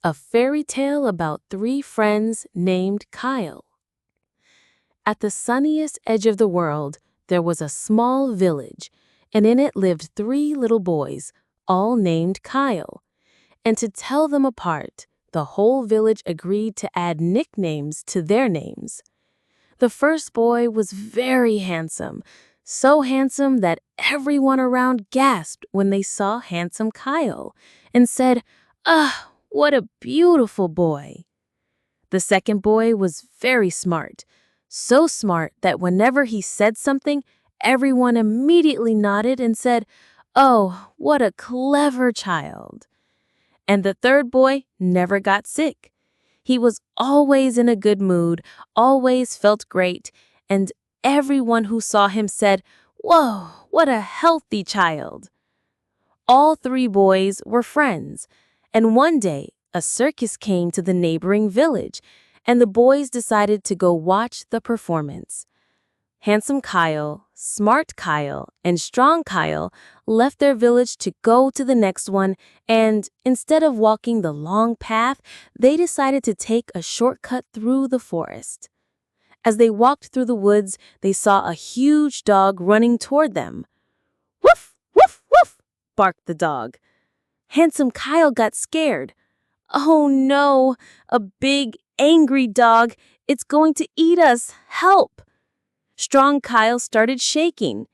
A fairy tale about three friends named Kyle. At the sunniest edge of the world, there was a small village, and in it lived three little boys, all named Kyle. And to tell them apart, the whole village agreed to add nicknames to their names. The first boy was very handsome, so handsome that everyone around gasped when they saw handsome Kyle, and said, "Ah, what a beautiful boy." The second boy was very smart, so smart that whenever he said something, everyone immediately nodded and said, "Oh, what a clever child." And the third boy never got sick. He was always in a good mood, always felt great, and everyone who saw him said, "Whoa, what a healthy child." All three boys were friends, and one day a circus came to the neighboring village, and the boys decided to go watch the performance. Handsome Kyle, Smart Kyle, and Strong Kyle left their village to go to the next one, and instead of walking the long path, they decided to take a shortcut through the forest. As they walked through the woods, they saw a huge dog running toward them. "Woof, woof, woof," barked the dog. Handsome Kyle got scared. "Oh no, a big, angry dog. It's going to eat us. Help!" Strong Kyle started shaking.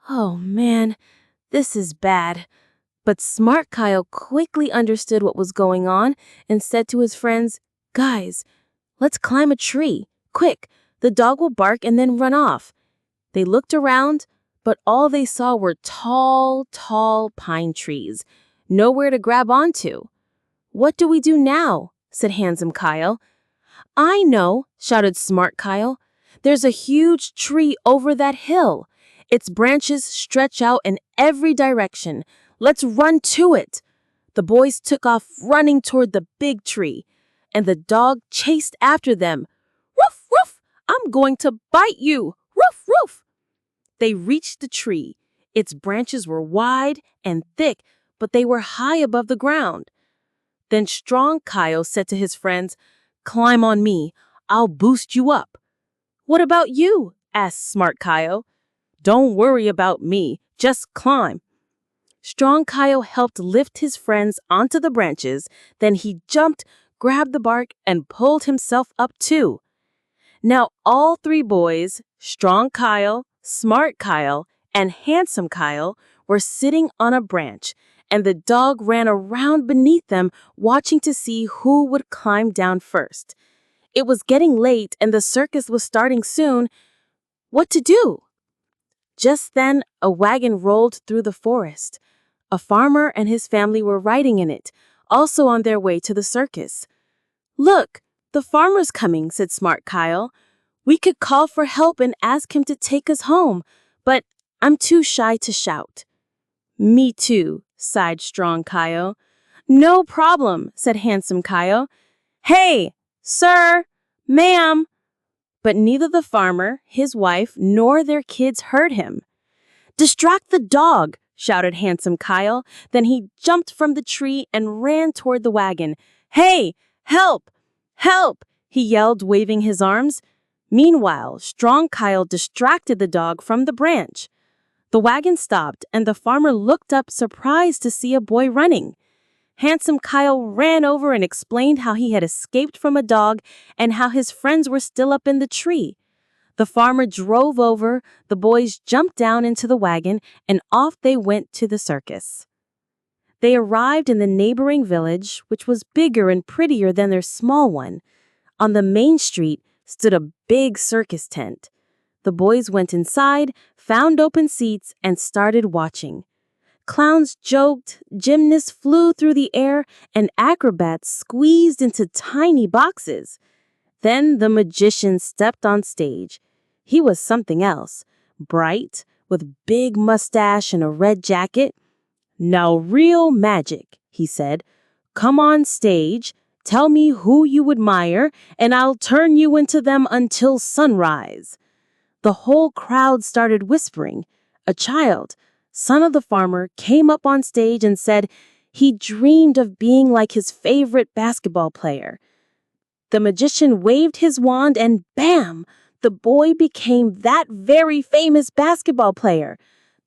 "Oh man, this is bad." But Smart Kyle quickly understood what was going on and said to his friends, "Guys, let's climb a tree. Quick, the dog will bark and then run off." They looked around, but all they saw were tall, tall pine trees. Nowhere to grab onto. "What do we do now?" said Handsome Kyle. "I know," shouted Smart Kyle. "There's a huge tree over that hill. Its branches stretch out in every direction. Let's run to it." The boys took off running toward the big tree, and the dog chased after them. "Roof, roof, I'm going to bite you. Roof, roof." They reached the tree. Its branches were wide and thick, but they were high above the ground. Then Strong Kyle said to his friends, "Climb on me. I'll boost you up." "What about you?" asked Smart Kyle. "Don't worry about me. Just climb." Strong Kyle helped lift his friends onto the branches. Then he jumped, grabbed the bark, and pulled himself up too. Now all three boys, Strong Kyle, Smart Kyle, and Handsome Kyle, were sitting on a branch, and the dog ran around beneath them, watching to see who would climb down first. It was getting late and the circus was starting soon. What to do? Just then, a wagon rolled through the forest. A farmer and his family were riding in it, also on their way to the circus. "Look, the farmer's coming," said Smart Kyle. "We could call for help and ask him to take us home, but I'm too shy to shout." "Me too," sighed Strong Kyle. "No problem," said Handsome Kyle. "Hey, sir, ma'am." But neither the farmer, his wife, nor their kids heard him. "Distract the dog," shouted Handsome Kyle. Then he jumped from the tree and ran toward the wagon. "Hey, help! Help!" he yelled, waving his arms. Meanwhile, Strong Kyle distracted the dog from the branch. The wagon stopped, and the farmer looked up, surprised to see a boy running. Handsome Kyle ran over and explained how he had escaped from a dog and how his friends were still up in the tree. The farmer drove over, the boys jumped down into the wagon, and off they went to the circus. They arrived in the neighboring village, which was bigger and prettier than their small one. On the main street stood a big circus tent. The boys went inside, found open seats, and started watching. Clowns joked, gymnasts flew through the air, and acrobats squeezed into tiny boxes. Then the magician stepped on stage. He was something else, bright, with big mustache and a red jacket. "Now real magic," he said. "Come on stage, tell me who you admire, and I'll turn you into them until sunrise." The whole crowd started whispering. A child, son of the farmer, came up on stage and said, He dreamed of being like his favorite basketball player. The magician waved his wand and bam! The boy became that very famous basketball player.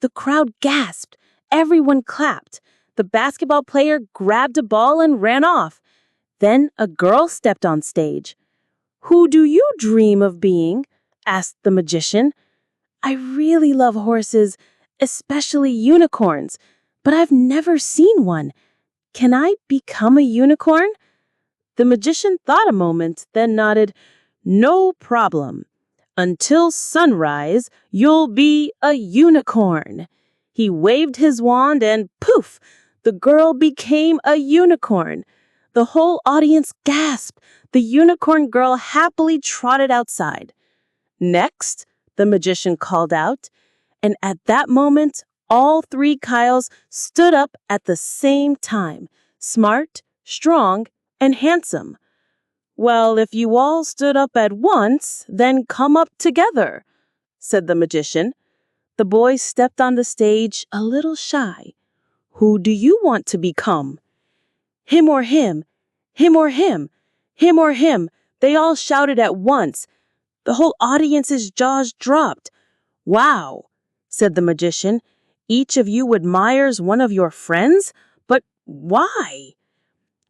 The crowd gasped. Everyone clapped. The basketball player grabbed a ball and ran off. Then a girl stepped on stage. "Who do you dream of being?" asked the magician. "I really love horses, especially unicorns, but I've never seen one. Can I become a unicorn?" The magician thought a moment, then nodded. "No problem. Until sunrise, you'll be a unicorn." He waved his wand and poof, the girl became a unicorn. The whole audience gasped. The unicorn girl happily trotted outside. "Next," the magician called out, and at that moment, all three Kyles stood up at the same time, smart, strong, and handsome. "Well, if you all stood up at once, then come up together," said the magician. The boy stepped on the stage a little shy. "Who do you want to become?" "Him or him, him or him, him or him," they all shouted at once. The whole audience's jaws dropped. "Wow," said the magician. "Each of you admires one of your friends? But why?"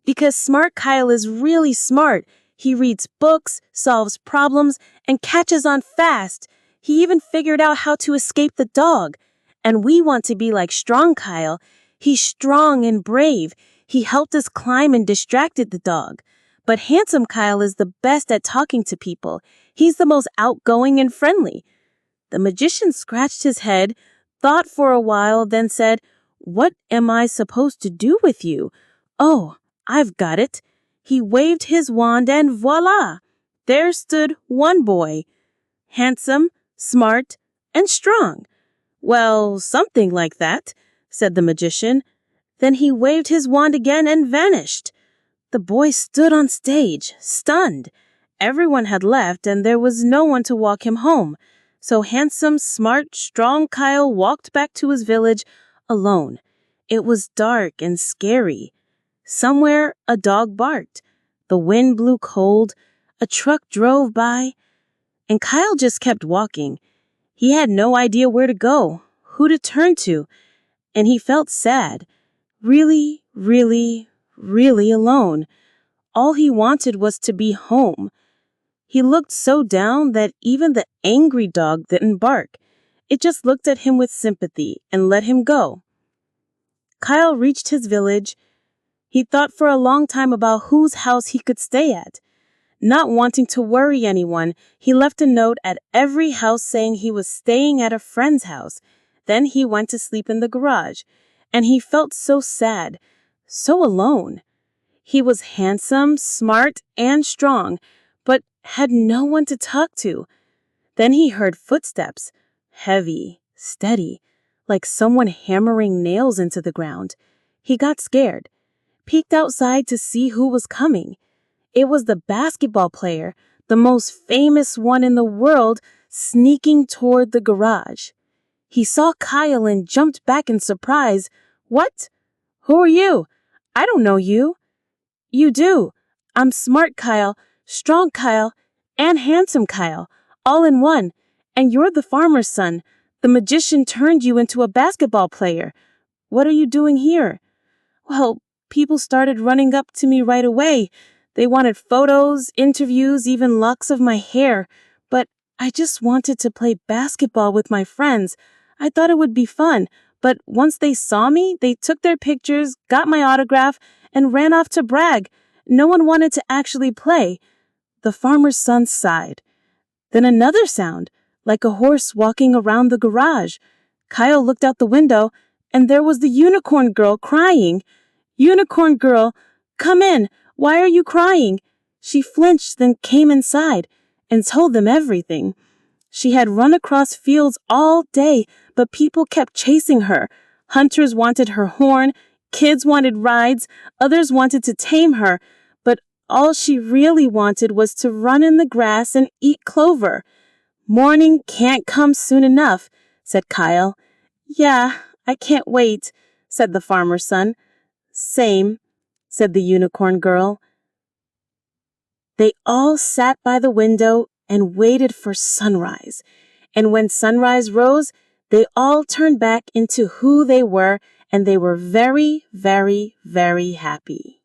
"Because Smart Kyle is really smart. He reads books, solves problems, and catches on fast. He even figured out how to escape the dog. And we want to be like Strong Kyle. He's strong and brave. He helped us climb and distracted the dog. But Handsome Kyle is the best at talking to people. He's the most outgoing and friendly." The magician scratched his head, thought for a while, then said, "What am I supposed to do with you? Oh, I've got it." He waved his wand and voila! There stood one boy. Handsome, smart, and strong. "Well, something like that," said the magician. Then he waved his wand again and vanished. The boy stood on stage, stunned. Everyone had left and there was no one to walk him home. So handsome, smart, strong Kyle walked back to his village alone. It was dark and scary. Somewhere a dog barked. The wind blew cold. A truck drove by. And Kyle just kept walking. He had no idea where to go, who to turn to. And he felt sad. Really, really, really alone. All he wanted was to be home. He looked so down that even the angry dog didn't bark. It just looked at him with sympathy and let him go. Kyle reached his village. He thought for a long time about whose house he could stay at. Not wanting to worry anyone, he left a note at every house saying he was staying at a friend's house. Then he went to sleep in the garage. And he felt so sad, so alone. He was handsome, smart, and strong, but had no one to talk to. Then he heard footsteps, heavy, steady, like someone hammering nails into the ground. He got scared, peeked outside to see who was coming. It was the basketball player, the most famous one in the world, sneaking toward the garage. He saw Kyle and jumped back in surprise. "What? Who are you? I don't know you." "You do. I'm Smart Kyle, Strong Kyle, and Handsome Kyle, all in one. And you're the farmer's son. The magician turned you into a basketball player. What are you doing here?" "Well, people started running up to me right away. They wanted photos, interviews, even locks of my hair. But I just wanted to play basketball with my friends. I thought it would be fun. But once they saw me, they took their pictures, got my autograph, and ran off to brag. No one wanted to actually play." The farmer's son sighed. Then another sound, like a horse walking around the garage. Kyle looked out the window, and there was the unicorn girl crying. "Unicorn girl, come in. Why are you crying?" She flinched, then came inside and told them everything. She had run across fields all day, but people kept chasing her. Hunters wanted her horn, kids wanted rides, others wanted to tame her, but all she really wanted was to run in the grass and eat clover. "Morning can't come soon enough," said Kyle. "Yeah, I can't wait," said the farmer's son. Same, said the unicorn girl. They all sat by the window and waited for sunrise. And when sunrise rose, they all turned back into who they were, and they were very, very, very happy.